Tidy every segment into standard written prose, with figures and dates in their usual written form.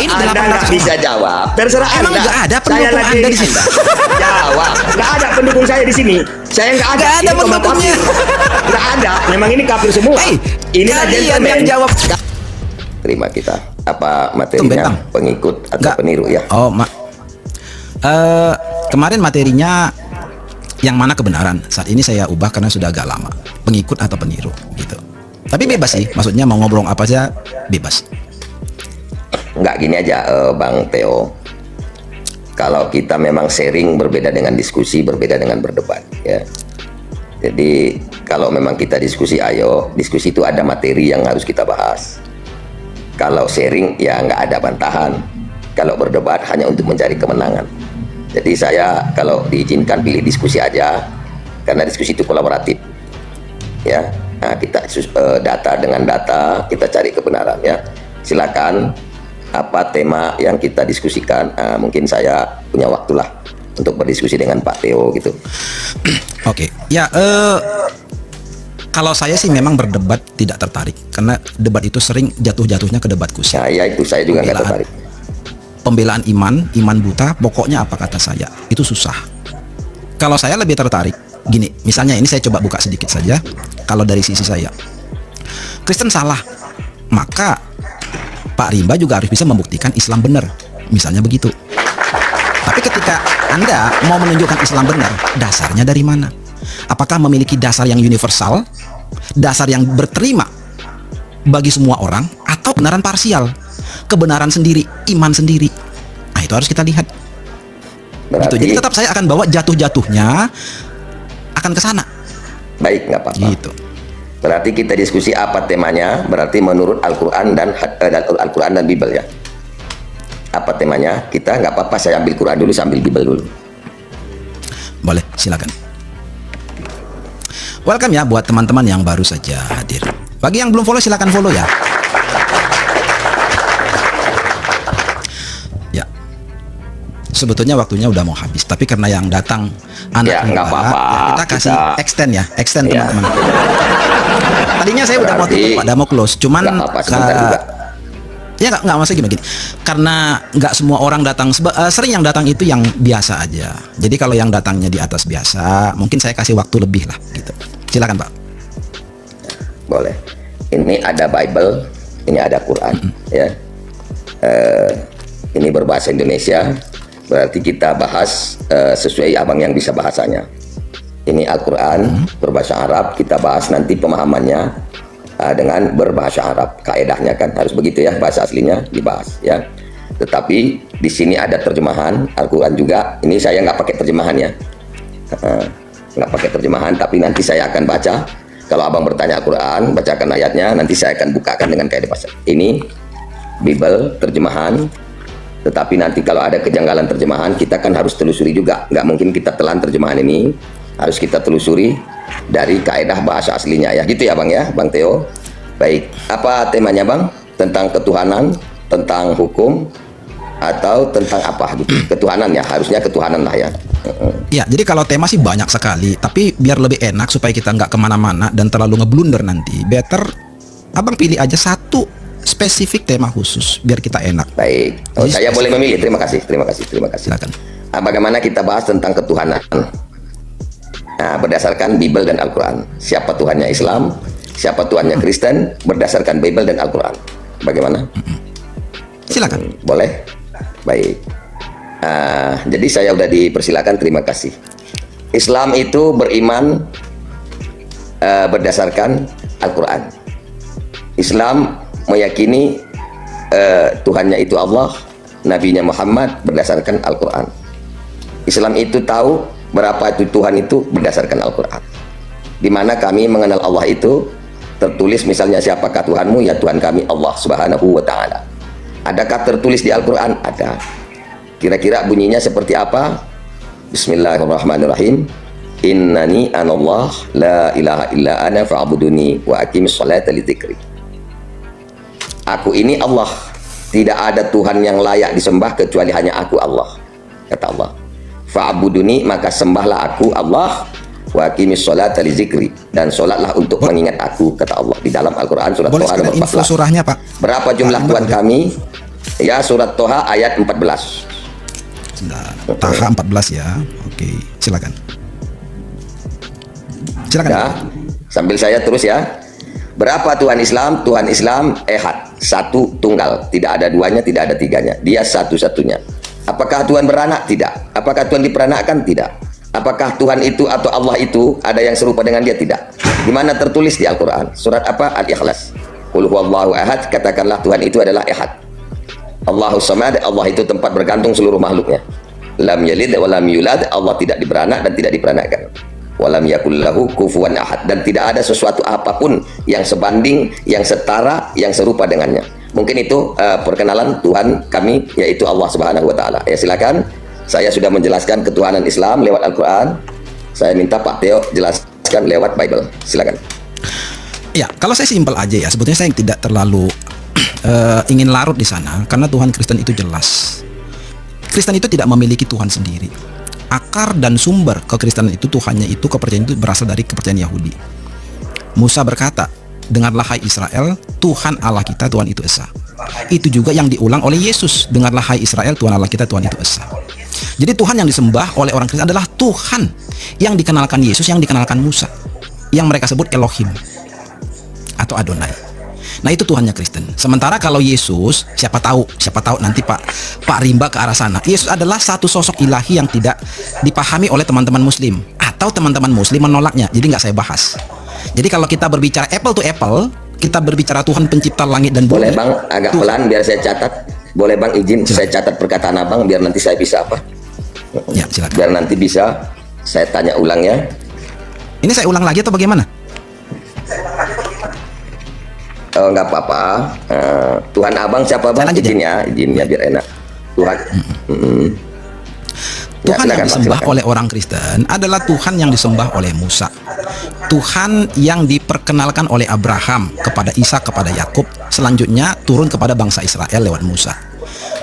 Ini Anda 800 nggak bisa jawab. Terserah Emang Anda. nggak ada Saya pendukung lagi Anda di sini? Jawab. Nggak ada pendukung saya di sini. Saya nggak ada. Nggak ada Ini cuma pendukungnya. kafir. Nggak ada. Memang ini kafir semua. Inilah kalian gentleman. yang jawab. Terima kita. Apa Tumben, materinya? Bang. Pengikut atau Nggak. peniru ya? Oh, kemarin materinya yang mana kebenaran. Saat ini saya ubah karena sudah agak lama. Pengikut atau peniru gitu. Tapi bebas sih. Maksudnya mau ngobrol apa aja bebas. Nggak gini aja, Bang Theo. Kalau kita memang sharing berbeda dengan diskusi, berbeda dengan berdebat, ya. Jadi kalau memang kita diskusi, ayo diskusi itu ada materi yang harus kita bahas. Kalau sharing ya nggak ada bantahan. Kalau berdebat hanya untuk mencari kemenangan. Jadi saya kalau diizinkan pilih diskusi aja, karena diskusi itu kolaboratif, ya. Nah, kita data dengan data kita cari kebenaran, ya. Silakan. Apa tema yang kita diskusikan? Mungkin saya punya waktulah untuk berdiskusi dengan Pak Theo gitu. Oke, ya kalau saya sih memang berdebat tidak tertarik karena debat itu sering jatuh-jatuhnya ke debat kusir. Nah, ya itu saya juga nggak tertarik. Pembelaan iman buta, pokoknya apa kata saya, itu susah. Kalau saya lebih tertarik, gini, misalnya ini saya coba buka sedikit saja. Kalau dari sisi saya, Kristen salah, maka Pak Rimba juga harus bisa membuktikan Islam benar, misalnya begitu. Tapi ketika Anda mau menunjukkan Islam benar, dasarnya dari mana? Apakah memiliki dasar yang universal, dasar yang berterima bagi semua orang, atau kebenaran parsial, kebenaran sendiri, iman sendiri? Nah, itu harus kita lihat. Berarti, gitu. Jadi tetap saya akan bawa jatuh-jatuhnya akan ke sana. Baik, nggak apa-apa. Gitu. Berarti kita diskusi apa temanya, berarti menurut Al-Quran dan Al-Quran dan Bible, ya. Apa temanya? Kita nggak apa-apa, saya ambil Quran dulu, sambil Bible dulu. Boleh, silakan. Welcome ya buat teman-teman yang baru saja hadir. Bagi yang belum follow, silakan follow ya. Ya. Sebetulnya waktunya udah mau habis, tapi karena yang datang anak Ya, nggak apa-apa. ya kita kasih extend ya, extend Ya. teman-teman. Tadinya saya udah mau Berarti tutup, ada mau close, cuman nggak apa-apa, sebentar juga. ya nggak masa gini, karena nggak semua orang datang, sering yang datang itu yang biasa aja. Jadi kalau yang datangnya di atas biasa, mungkin saya kasih waktu lebih lah gitu. Silakan Pak. Boleh. Ini ada Bible, ini ada Quran, ya. Ini berbahasa Indonesia, berarti kita bahas sesuai abang yang bisa bahasanya. Ini Al-Quran berbahasa Arab, kita bahas nanti pemahamannya dengan berbahasa Arab. Kaedahnya kan harus begitu ya, bahasa aslinya dibahas, ya. Tetapi di sini ada terjemahan Al-Quran juga. Ini saya nggak pakai terjemahan ya, nggak pakai terjemahan, tapi nanti saya akan baca. Kalau abang bertanya Al-Quran, bacakan ayatnya, nanti saya akan bukakan dengan kaidah bahasa. Ini Bible terjemahan, tetapi nanti kalau ada kejanggalan terjemahan, kita kan harus telusuri juga. Nggak mungkin kita telan terjemahan ini, harus kita telusuri dari kaidah bahasa aslinya, ya. Gitu ya Bang, ya, Bang Theo. Baik, apa temanya Bang? Tentang ketuhanan, tentang hukum, atau tentang apa gitu? Ketuhanan ya, harusnya ketuhanan lah ya. Ya, jadi kalau tema sih banyak sekali, tapi biar lebih enak supaya kita nggak kemana-mana dan terlalu ngeblunder nanti, better abang pilih aja satu spesifik tema khusus biar kita enak. Baik, saya boleh memilih. Terima kasih, terima kasih, terima kasih. Silakan. Bagaimana kita bahas tentang ketuhanan? Nah, berdasarkan Bible dan Al-Quran. Siapa Tuhannya Islam, siapa Tuhannya Kristen, berdasarkan Bible dan Al-Quran. Bagaimana? Silakan. Boleh? Baik. Jadi saya udah dipersilakan, terima kasih. Islam itu beriman berdasarkan Al-Quran. Islam meyakini Tuhannya itu Allah, Nabinya Muhammad berdasarkan Al-Quran. Islam itu tahu berapa itu Tuhan itu berdasarkan Al-Quran. Dimana kami mengenal Allah itu tertulis misalnya siapakah Tuhanmu, ya Tuhan kami Allah Subhanahu wa Ta'ala. Adakah tertulis di Al-Quran? Ada. Kira-kira bunyinya seperti apa? Bismillahirrahmanirrahim. Innani anallah la ilaha illa ana fa'buduni wa aqimis sholata li dzikri. Aku ini Allah, tidak ada Tuhan yang layak disembah kecuali hanya aku Allah, kata Allah. Fa'buduni, maka sembahlah aku Allah, wa aqimis sholata li dzikri, dan sholatlah untuk mengingat aku, kata Allah di dalam Al-Quran surat Boleh Toha nomor info 14. surahnya Pak? Berapa jumlah Tuhan kami? Ya, surat Toha ayat 14. Sebentar. Taha 14 ya. Oke, silakan. Silakan. Ya, sambil saya terus ya. Berapa Tuhan Islam? Tuhan Islam ehad, satu tunggal, tidak ada duanya, tidak ada tiganya. Dia satu-satunya. Apakah Tuhan beranak? Tidak. Apakah Tuhan diperanakkan? Tidak. Apakah Tuhan itu atau Allah itu ada yang serupa dengan Dia? Tidak. Di mana tertulis di Al-Quran? Surat apa? Al-Ikhlas. Qul huwallahu ahad, katakanlah Tuhan itu adalah ehad. Allahus samad, Allah itu tempat bergantung seluruh makhluknya. Lam yalid wa lam yulad, Allah tidak diberanak dan tidak diperanakkan. Walam yakul lahu kufuwan ahad, dan tidak ada sesuatu apapun yang sebanding, yang setara, yang serupa dengannya. Mungkin itu perkenalan Tuhan kami, yaitu Allah Subhanahu wa taala. Ya, silakan. Saya sudah menjelaskan ketuhanan Islam lewat Al-Qur'an. Saya minta Pak Teo jelaskan lewat Bible. Silakan. Ya, kalau saya simpel aja ya, sebetulnya saya tidak terlalu ingin larut di sana, karena Tuhan Kristen itu jelas. Kristen itu tidak memiliki Tuhan sendiri. Akar dan sumber kekristenan itu, Tuhannya itu, kepercayaan itu berasal dari kepercayaan Yahudi. Musa berkata, dengarlah hai Israel, Tuhan Allah kita, Tuhan itu Esa. Itu juga yang diulang oleh Yesus, dengarlah hai Israel, Tuhan Allah kita, Tuhan itu Esa. Jadi Tuhan yang disembah oleh orang Kristen adalah Tuhan yang dikenalkan Yesus, yang dikenalkan Musa, yang mereka sebut Elohim atau Adonai. Nah, itu Tuhannya Kristen. Sementara kalau Yesus, siapa tahu nanti Pak Rimba ke arah sana. Yesus adalah satu sosok ilahi yang tidak dipahami oleh teman-teman Muslim, atau teman-teman Muslim menolaknya. Jadi nggak saya bahas. Jadi kalau kita berbicara apple to apple, kita berbicara Tuhan pencipta langit dan bumi. Boleh Bang agak pelan biar saya catat. Boleh Bang izin saya catat perkataan Abang biar nanti saya bisa apa? Ya, silakan. Biar nanti bisa saya tanya ulang ya. Ini saya ulang lagi atau bagaimana? Nggak apa-apa. Tuhan Abang siapa Bang? Izinnya biar enak. Tuhan. Tuhan yang disembah oleh orang Kristen adalah Tuhan yang disembah oleh Musa. Tuhan yang diperkenalkan oleh Abraham kepada Ishak, kepada Yakub, selanjutnya turun kepada bangsa Israel lewat Musa.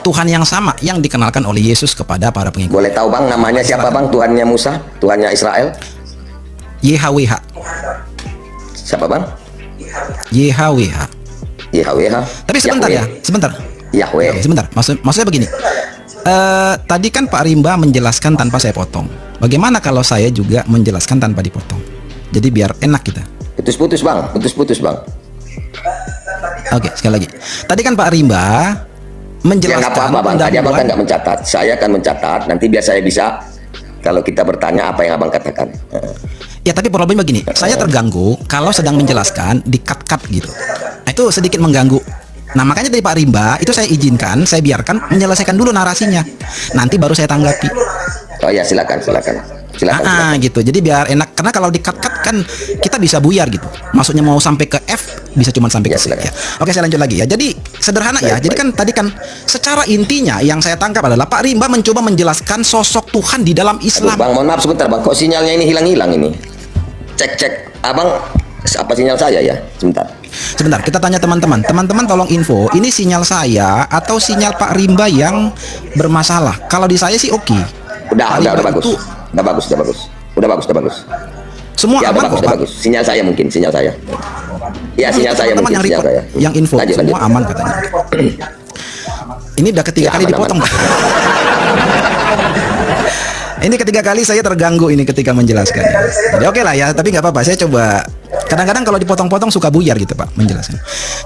Tuhan yang sama yang dikenalkan oleh Yesus kepada para pengikut. Boleh tahu Bang namanya siapa Bang? Tuhannya Musa, Tuhannya Israel? YHWH. Siapa Bang? YHWH. YHWH. Tapi sebentar Yahweh. ya, sebentar. Yahweh. Sebentar. Maksudnya begini. Tadi kan Pak Rimba menjelaskan tanpa saya potong. Bagaimana kalau saya juga menjelaskan tanpa dipotong? Jadi biar enak kita. Putus-putus Bang, putus-putus Bang. Oke, sekali lagi. Tadi kan Pak Rimba menjelaskan. Ya nggak apa-apa Bang, tadi Abang kan nggak mencatat. Saya akan mencatat, nanti biar saya bisa kalau kita bertanya apa yang Abang katakan. Ya, tapi problemnya begini, saya terganggu kalau sedang menjelaskan di-cut-cut gitu. Nah, itu sedikit mengganggu. Nah, makanya dari Pak Rimba itu saya izinkan, saya biarkan menyelesaikan dulu narasinya. Nanti baru saya tanggapi. Oh ya, silakan. Gitu. Jadi biar enak, karena kalau di-cut-cut kan kita bisa buyar gitu. Maksudnya mau sampai ke F bisa cuma sampai ke C ya. Oke, saya lanjut lagi ya. Jadi sederhana ya. Jadi kan tadi kan secara intinya yang saya tangkap adalah Pak Rimba mencoba menjelaskan sosok Tuhan di dalam Islam. Aduh, Bang, mohon maaf sebentar Bang. Kok sinyalnya ini hilang-hilang ini? Cek. Abang apa sinyal saya ya? Sebentar, kita tanya teman-teman. Teman-teman tolong info, ini sinyal saya atau sinyal Pak Rimba yang bermasalah? Kalau di saya sih oke. Udah bagus. Udah bagus. Semua ya, aman udah bagus. Sinyal saya mungkin, sinyal saya. Ya, sinyal saya mungkin, yang sinyal saya. Yang info semua aman katanya. Ini udah ketiga kali dipotong. Ini ketiga kali saya terganggu ini ketika menjelaskan. Jadi oke lah ya, tapi nggak apa-apa. Saya coba. Kadang-kadang kalau dipotong-potong suka buyar gitu Pak menjelaskan.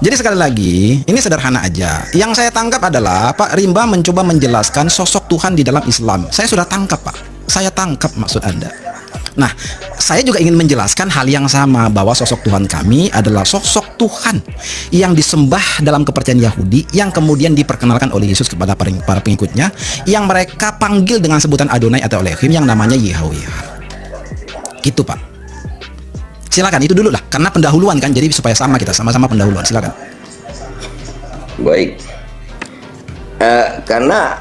Jadi sekali lagi, ini sederhana aja. Yang saya tangkap adalah Pak Rimba mencoba menjelaskan sosok Tuhan di dalam Islam. Saya sudah tangkap Pak. Saya tangkap maksud Anda. Nah, saya juga ingin menjelaskan hal yang sama, bahwa sosok Tuhan kami adalah sosok Tuhan yang disembah dalam kepercayaan Yahudi, yang kemudian diperkenalkan oleh Yesus kepada para pengikutnya, yang mereka panggil dengan sebutan Adonai atau Elohim, yang namanya Yahweh. Gitu Pak. Silakan, itu dulu lah, karena pendahuluan kan, jadi supaya sama, kita sama-sama pendahuluan. Silakan. Baik. Karena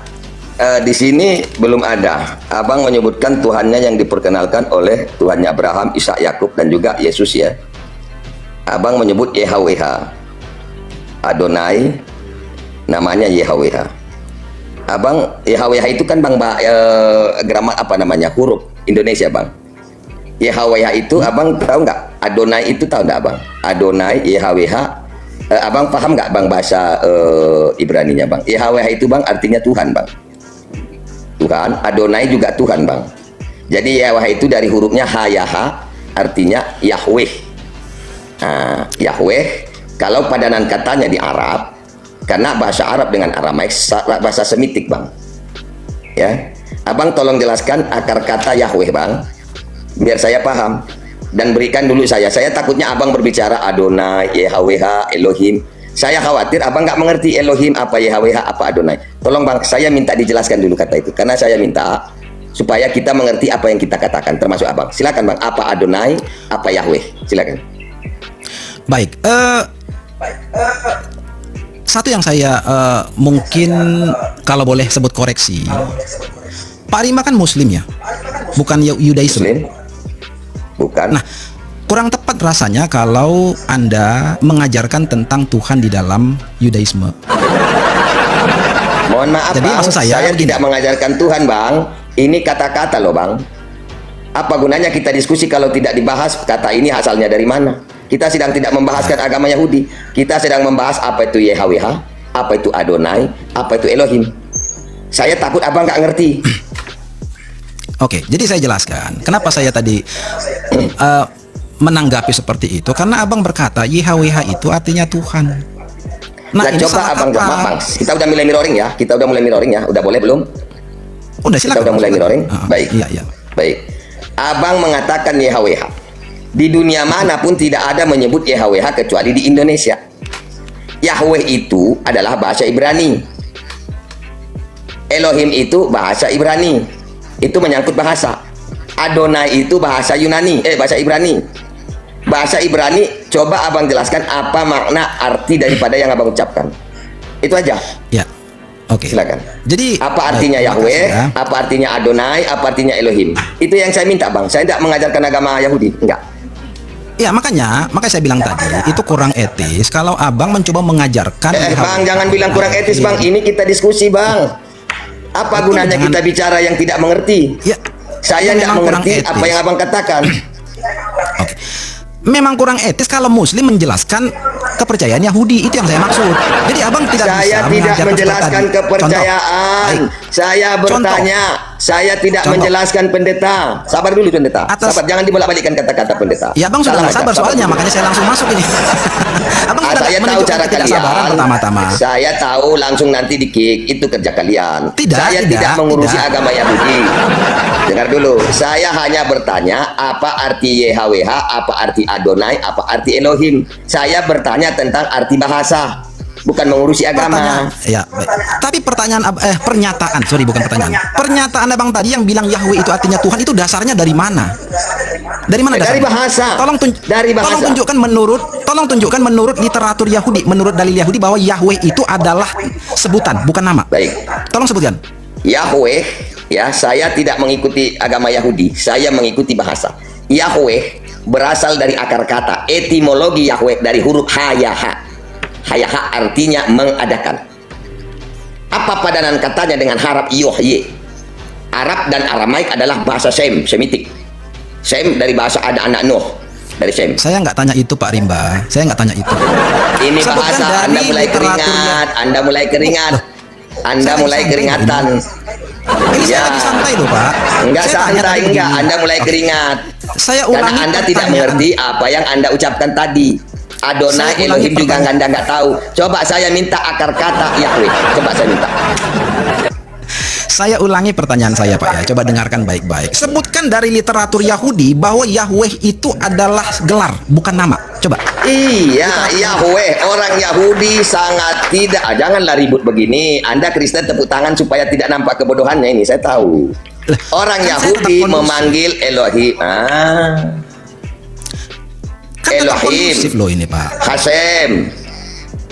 di sini belum ada. Abang menyebutkan Tuhannya yang diperkenalkan oleh Tuhannya Abraham, Ishak, Yakub, dan juga Yesus ya. Abang menyebut YHWH, Adonai, namanya YHWH. Abang, YHWH itu kan Bang, grammar apa namanya, huruf Indonesia Bang. YHWH itu Abang tahu nggak? Adonai itu tahu nggak Bang? Adonai, YHWH, Abang paham nggak bang bahasa Ibraninya bang? Yahweh itu bang artinya Tuhan bang. Tuhan, Adonai juga Tuhan bang. Jadi Yahweh itu dari hurufnya Hayaha, artinya Yahweh. Nah, Yahweh kalau padanan katanya di Arab, karena bahasa Arab dengan Aramaik bahasa Semitik bang. Ya, abang tolong jelaskan akar kata Yahweh bang, biar saya paham. Dan berikan dulu saya takutnya abang berbicara Adonai, YHWH, Elohim. Saya khawatir abang nggak mengerti Elohim apa, YHWH apa, Adonai. Tolong bang, saya minta dijelaskan dulu kata itu, karena saya minta supaya kita mengerti apa yang kita katakan, termasuk abang. Silakan bang, apa Adonai, apa Yahweh, silakan. Baik, satu yang saya mungkin kalau boleh sebut koreksi, Pak Rima kan Muslim ya, bukan Yudaisme. Muslim? Bukan. Nah, kurang tepat rasanya kalau Anda mengajarkan tentang Tuhan di dalam Yudaisme. Mohon maaf Jadi bang, maksud saya tidak mengajarkan Tuhan bang. Ini kata-kata loh bang. Apa gunanya kita diskusi kalau tidak dibahas kata ini asalnya dari mana? Kita sedang tidak membahaskan agama Yahudi. Kita sedang membahas apa itu YHWH, apa itu Adonai, apa itu Elohim. Saya takut abang nggak ngerti. Oke, jadi saya jelaskan kenapa saya tadi menanggapi seperti itu, karena abang berkata YHWH itu artinya Tuhan. Nah, ini coba salah abang kaprah. jawab bang. Kita udah mulai mirroring ya. Udah boleh belum? Udah, silakan. Kita udah mulai mirroring. Baik. Iya. Baik. Abang mengatakan YHWH. Di dunia manapun tidak ada menyebut YHWH kecuali di Indonesia. Yahweh itu adalah bahasa Ibrani. Elohim itu bahasa Ibrani. Itu menyangkut bahasa. Adonai itu bahasa Yunani, bahasa Ibrani. Bahasa Ibrani, coba abang jelaskan apa makna arti daripada yang abang ucapkan. Itu aja. Ya. Oke. Silakan. Jadi apa artinya baik, Yahweh, ya. apa artinya Adonai, apa artinya Elohim. Itu yang saya minta bang. Saya tidak mengajarkan agama Yahudi, enggak. Ya, makanya saya bilang tadi itu kurang etis kalau abang mencoba mengajarkan. Bang, jangan bilang kurang etis bang. Ini kita diskusi bang. Apa Betul, gunanya kita bicara yang tidak mengerti? Ya, Saya tidak mengerti apa yang abang katakan. Oke. Memang kurang etis kalau Muslim menjelaskan kepercayaan Yahudi, itu yang saya maksud. Jadi abang tidak Saya bisa tidak menjelaskan tadi. kepercayaan. Contoh. Saya bertanya. Saya tidak menjelaskan pendeta. Sabar dulu pendeta. Sabar, jangan dibolak-balikkan kata-kata pendeta. Ya, abang sudah nggak sabar soalnya, makanya saya langsung masuk ini. Abang sudah saya tahu cara kalian. Pertama-tama. Saya tahu langsung nanti di kick, itu kerja kalian. Saya tidak mengurusi agama Yahudi. Dengar dulu, saya hanya bertanya apa arti YHWH, apa arti Adonai, apa arti Elohim. Saya bertanya tentang arti bahasa, bukan mengurusi agama. Ya, baik. Tapi pernyataan abang tadi yang bilang Yahweh itu artinya Tuhan, itu dasarnya dari mana? Dari mana dasarnya? Dari bahasa. Tolong tunjukkan menurut literatur Yahudi, menurut dalil Yahudi bahwa Yahweh itu adalah sebutan, bukan nama. Baik. Tolong sebutkan. Yahweh, ya, saya tidak mengikuti agama Yahudi, saya mengikuti bahasa. Yahweh berasal dari akar kata, etimologi Yahweh dari huruf Hayaha. Hayaha artinya mengadakan. Apa padanan katanya dengan harap Yohye? Arab dan Aramaik adalah bahasa Semitik. Sem dari bahasa ada anak Nuh, dari Sem. Saya nggak tanya itu Pak Rimba, saya nggak tanya itu. Ini bahasa Anda mulai keringat, Anda mulai keringat, Anda mulai keringatan. Ini saya lagi santai loh Pak. Enggak santai, enggak. Anda mulai keringat. Saya ulangi karena Anda tidak mengerti apa yang Anda ucapkan tadi. Adonai, Elohim juga Anda nggak tahu. Coba saya minta akar kata Yahweh. Coba saya minta. Saya ulangi pertanyaan saya Pak ya. Coba dengarkan baik-baik. Sebutkan dari literatur Yahudi bahwa Yahweh itu adalah gelar, bukan nama. Coba. Iya, Yahweh. Orang Yahudi sangat tidak. Janganlah ribut begini. Anda Kristen tepuk tangan supaya tidak nampak kebodohannya ini. Saya tahu. Orang Yahudi memanggil Elohim. Elohim, loh ini Pak. Hasem,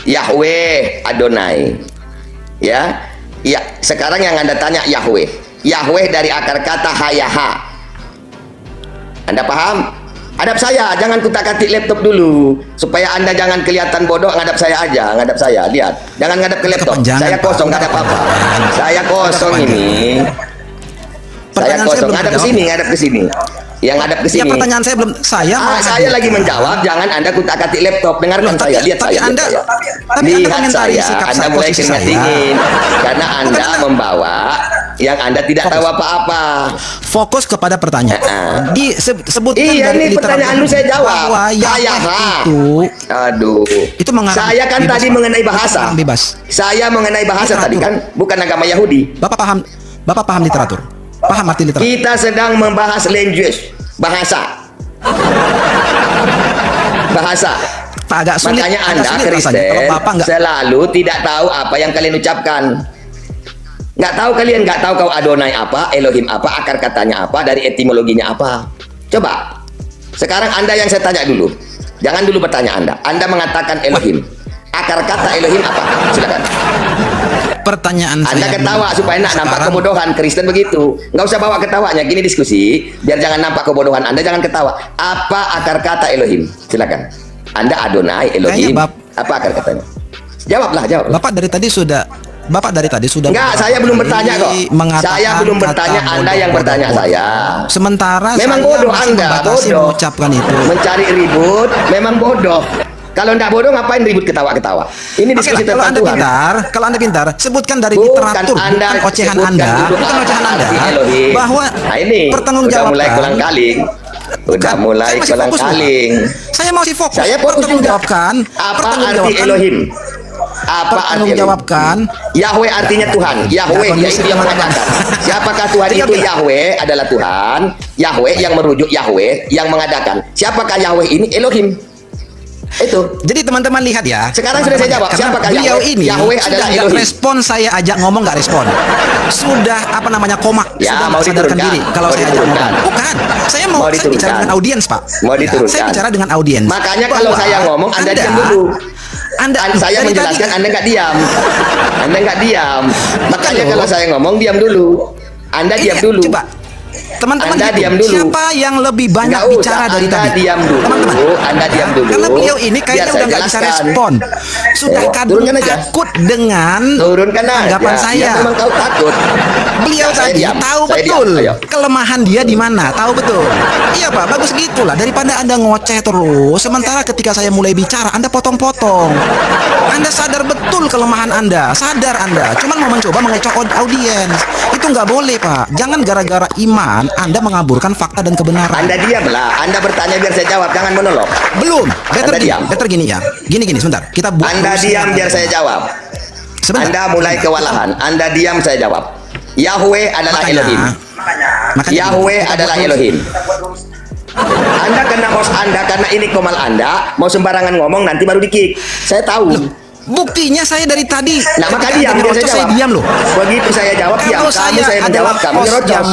Yahweh, Adonai. Ya, ya. Sekarang yang Anda tanya Yahweh. Yahweh dari akar kata Hayaha. Anda paham? Hadap saya, jangan kutak-katik laptop dulu supaya Anda jangan kelihatan bodoh. Ngadap saya aja, ngadap saya. Lihat, jangan ngadap ke laptop. Saya kosong, nggak ada apa-apa. Saya kosong ini. Saya kosong. Ngadap ke sini, ngadap ke sini. yang hadap ke Ya sini. pertanyaan saya belum. Saya Saya lagi menjawab, jangan Anda kutak-atik laptop. Dengarkan Loh, saya, lihat tapi saya. Anda, lihat saya. tapi Anda Lihat komentari saya, sikap Anda saya, mulai posisi keringat saya. dingin karena Anda membawa yang Anda tidak tahu apa-apa. Fokus kepada pertanyaan. Disebutkan Iya, dari ini literatur pertanyaan lu saya jawab. bahwa Yahweh Aduh. itu mengarang Saya kan bebas, tadi Pak. mengenai bahasa. Mengarang bebas. Saya mengenai bahasa tadi kan, bukan agama Yahudi. Bapak paham literatur? Paham arti literatur? Kita sedang membahas language, bahasa. Bahasa. Pak, agak sulit. Makanya agak Anda sulit rasanya Kristen kalau Bapak nggak. selalu tidak tahu apa yang kalian ucapkan. Nggak tahu kalian, nggak tahu kau Adonai apa, Elohim apa, akar katanya apa, dari etimologinya apa. Coba. Sekarang Anda yang saya tanya dulu. Jangan dulu bertanya Anda. Anda mengatakan Elohim. Akar kata Elohim apa? Silakan. Pertanyaan Anda saya ketawa supaya nak nampak kebodohan. Kristen begitu. Nggak usah bawa ketawanya. Gini diskusi, biar jangan nampak kebodohan. Anda jangan ketawa. Apa akar kata Elohim? Silakan. Anda Adonai, Elohim. Apa akar katanya? Jawablah, jawab. Bapak dari tadi sudah. Enggak, saya belum bertanya kok. Saya belum bertanya, Anda yang bertanya saya. Sementara memang saya bodoh masih Anda, membatasi bodoh. mengucapkan itu. Mencari ribut, memang bodoh. Kalau enggak bodoh ngapain ribut ketawa-ketawa? Ini diskusi Kalau tentang Anda Tuhan. kalau Anda pintar, sebutkan dari Bukan literatur, Anda, bukan ocehan sebutkan Anda, dulu bukan apa ocehan Anda, arti Elohim. bahwa Nah ini, pertanggungjawabkan. udah mulai kolang-kaling. Udah mulai Saya masih fokus, kolang-kaling. Saya masih fokus. Saya fokus juga. Pertanggungjawabkan. Apa arti Elohim? Apa arti Pertanggungjawabkan. Yahweh artinya Tuhan. Yahweh yaitu yang mengadakan. Siapakah Tuhan itu? Yahweh adalah Tuhan. Yahweh yang merujuk Yahweh yang mengadakan. Siapakah Yahweh ini? Elohim. Itu. Jadi teman-teman lihat ya. Sekarang sudah saya jawab. Karena Siapakah beliau Yahweh? ini Yahweh sudah adalah nggak Elohim. respon, saya ajak ngomong nggak respon. Sudah koma. Ya, sudah mau nggak sadarkan diturunkan. diri kalau Mau saya ajak diturunkan. ngomong. Bukan. Saya Mau saya bicara diturunkan. dengan audiens, Pak. Mau diturunkan. Saya bicara dengan audiens. Makanya kalau Bahwa saya ngomong Anda diam dulu. Saya dari menjelaskan tadi- Anda nggak diam. Anda nggak diam. Makanya loh. kalau saya ngomong diam dulu. Anda diam Iya, dulu. Coba. Teman-teman Anda hitung, diam dulu. siapa yang lebih banyak Nggak usah, bicara dari Anda tadi? diam dulu. Teman-teman. Anda diam dulu. Karena beliau ini Biar kayaknya saya udah nggak bisa jelaskan. respon. Sudah Ayo, kadung turunkan aja. takut dengan Turunkan aja. tanggapan saya. Ya, memang kau takut. Beliau Saya tadi diam. tahu Saya betul diam. Ayo. kelemahan dia di mana, tahu betul. Iya Pak, bagus gitulah daripada Anda ngoceh terus. Sementara ketika saya mulai bicara, Anda potong-potong. Anda sadar betul kelemahan Anda, sadar Anda. Cuman mau mencoba mengecoh audiens. Itu nggak boleh Pak. Jangan gara-gara iman Anda mengaburkan fakta dan kebenaran. Anda diamlah. Anda bertanya biar saya jawab. Jangan monolog. Belum. Better Anda gini, diam. better gini ya. Gini sebentar. Kita buat Anda rules diam yang- biar saya jawab. Sebentar. Anda mulai kewalahan. Anda diam saya jawab. Yahweh adalah Elohim. Makanya Yahweh kita adalah buat rules. Elohim. Anda kena host Anda karena ini komal Anda mau sembarangan ngomong nanti baru di-kick. Saya tahu. Buktinya saya dari tadi. Nah, maka ketika diam Anda biar saya nyerocos, jawab. diam loh. Begitu saya jawab diam. Kalau Kamu saya adalah menjawab, kamu host nyerocos. yang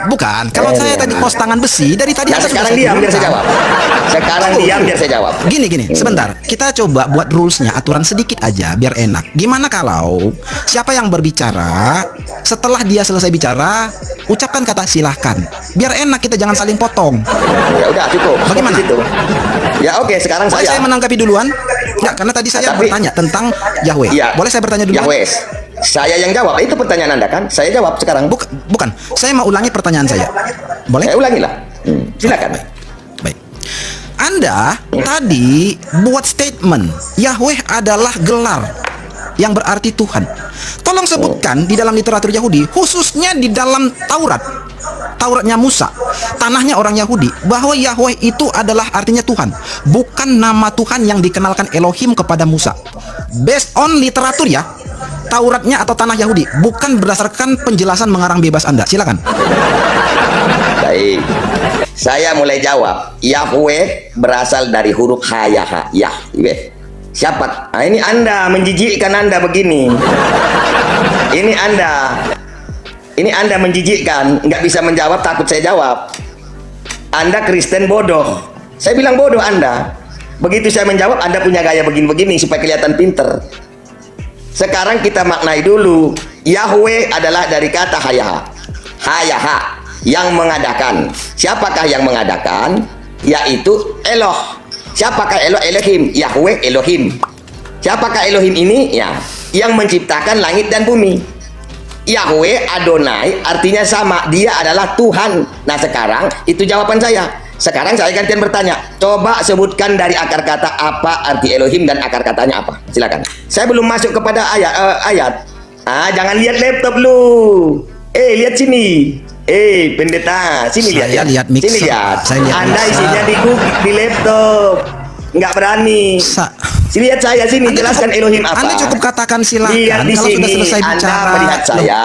bukan. Kalau saya tadi host tangan besi dari tadi Nah, Anda sekarang sudah diam biar saya turunkan. jawab. Sekarang Tunggu. diam biar saya jawab. Gini, sebentar. Kita coba buat rulesnya, aturan sedikit aja biar enak. Gimana kalau siapa yang berbicara setelah dia selesai bicara, ucapkan kata silahkan. Biar enak, kita jangan saling potong. Ya udah cukup. Bagaimana? Sampai situ. Ya oke, sekarang Boleh saya saya. menanggapi duluan? Enggak, karena tadi saya Tapi- bertanya tentang Yahweh. Iya. Boleh saya bertanya duluan? Yahweh. Saya yang jawab. Itu pertanyaan Anda kan? Saya jawab sekarang. Bukan. Saya mau ulangi pertanyaan saya. Boleh? Saya ulangilah. Silakan. Baik. Anda tadi buat statement Yahweh adalah gelar yang berarti Tuhan. Tolong sebutkan di dalam literatur Yahudi, khususnya di dalam Tauratnya Musa, tanahnya orang Yahudi, bahwa Yahweh itu adalah artinya Tuhan, bukan nama Tuhan yang dikenalkan Elohim kepada Musa. Based on literatur ya, Tauratnya atau tanah Yahudi, bukan berdasarkan penjelasan mengarang bebas Anda. Silakan. Baik. Saya mulai jawab. Yahweh berasal dari huruf H-Ya-Ha. Yahweh. Siapa? Nah, ini Anda menjijikkan Anda begini. Ini Anda menjijikkan, nggak bisa menjawab, takut saya jawab. Anda Kristen bodoh. Saya bilang bodoh Anda. Begitu saya menjawab, Anda punya gaya begini-begini supaya kelihatan pinter. Sekarang kita maknai dulu. Yahweh adalah dari kata H-Ya-Ha. H-Ya-Ha, yang mengadakan. Siapakah yang mengadakan? Yaitu Eloh. Siapakah Eloh? Elohim. Yahweh Elohim. Siapakah Elohim ini? Ya, yang menciptakan langit dan bumi. Yahweh Adonai artinya sama, dia adalah Tuhan. Nah sekarang itu jawaban saya. Sekarang saya gantian bertanya, coba sebutkan dari akar kata apa arti Elohim dan akar katanya apa. Silakan. Saya belum masuk kepada ayat. Jangan lihat laptop lu. Lihat sini. Pendeta, sini Saya lihat. lihat mixer, Sini lihat. Pak. Saya lihat Anda mixer. isinya di laptop. Nggak berani. Sini lihat saya sini, Anda jelaskan cukup- Elohim apa. Anda cukup katakan silakan. Lihat di Kalau sini, sudah selesai Anda bicara. melihat saya,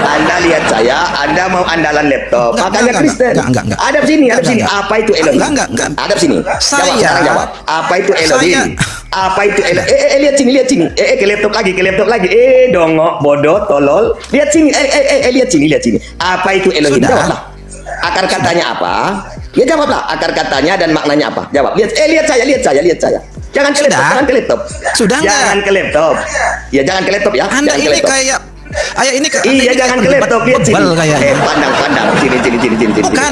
Anda lihat saya, Anda mau andalan laptop. Makanya Kristen. Enggak. Hadap sini, hadap Enggak, sini. enggak. Apa itu Elohim? Enggak. Hadap sini. Saya- Jawab, sekarang jawab. Apa itu Elohim? Apa itu Elohim? Lihat sini. Ke laptop lagi. Dongok, bodoh, tolol. Lihat sini. Lihat sini. Apa itu Elohim? Sudah. Jawablah. Akar katanya apa? Ya jawablah. Akar katanya dan maknanya apa? Jawab. Lihat saya. Jangan ke laptop, Sudah. jangan ke laptop. Sudah enggak? Jangan ke laptop. Ya jangan ke laptop ya. Anda Jangan ke ini laptop. kayak ini Iya, ini jangan ke kayak laptop, lihat sini. bebel kayaknya. Pandang. Sini. Bukan,